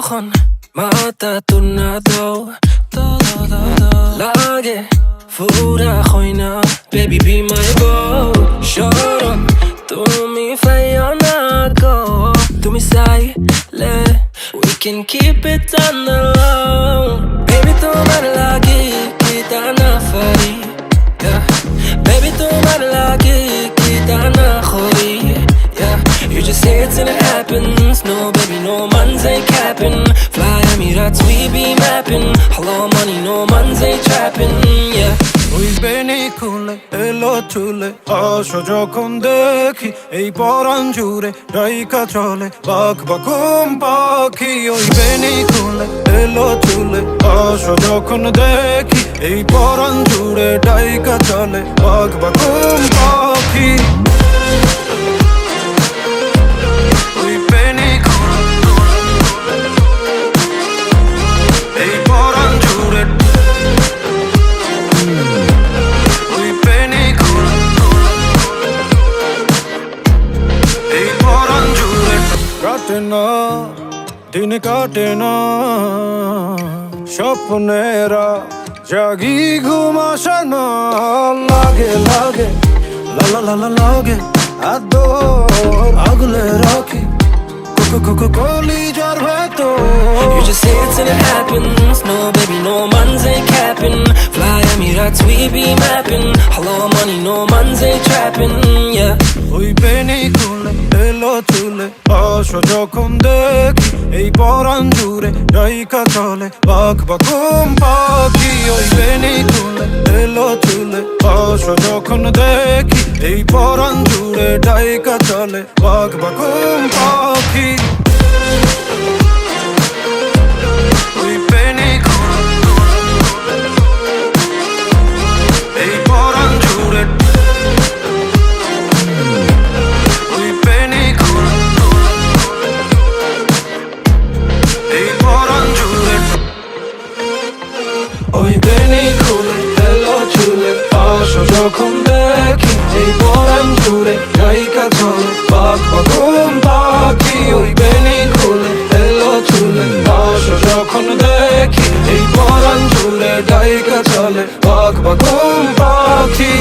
যখন মাথা তুনাদো লাগে ফুরা হয় না baby be my boy shut up তুমি ফাইও না গো তুমি চাইলে we can keep it on the low baby তোমার লাগে কি তা না পারি baby তোমার লাগে কি তা না করি you just say it till it happens no baby no man's ain't capping fly Emirates we be mapping hello money no man's ain't trapping ওই বেনি খুলে এলো চুলে আসো যখন দেখি এই পরাণ জুড়ে ডাইকা চলে বাক বাকুম পাখি ওই বেনি খুলে এলো চুলে আসো যখন দেখি এই পরাণ জুড়ে ডাইকা চলে বাক বাকুম পাখি কাটে না দিন কাটে না স্বপ্নেরা জাগি ঘুম আসে না লাগে লাগে লালা লালা লাগে আদর আগলে রাখি কলিজার ভেতর you just say it till it happens no baby no man's ain't capping fly Emirates we be mapping hello money no man's ain't trapping ওই বেনি খুলে এলো চুলে আসো যখন দেখি এই পরাণ জুড়ে ডাইকা চলে বাক বাকুম পাখি ওই বেনি খুলে এলো চুলে আসো যখন দেখি এই পরাণ জুড়ে ডাইকা চলে বাক বাকুম পাখি ওই বেনি খুলে এলো চুলে আসো যখন দেখি এই পরাণ জুড়ে ডাইকা চলে বাক বাকুম পাখি ওই বেনি খুলে এলো চুলে আসো যখন দেখি এই পরাণ জুড়ে ডাইকা চলে বাক বাকুম পাখি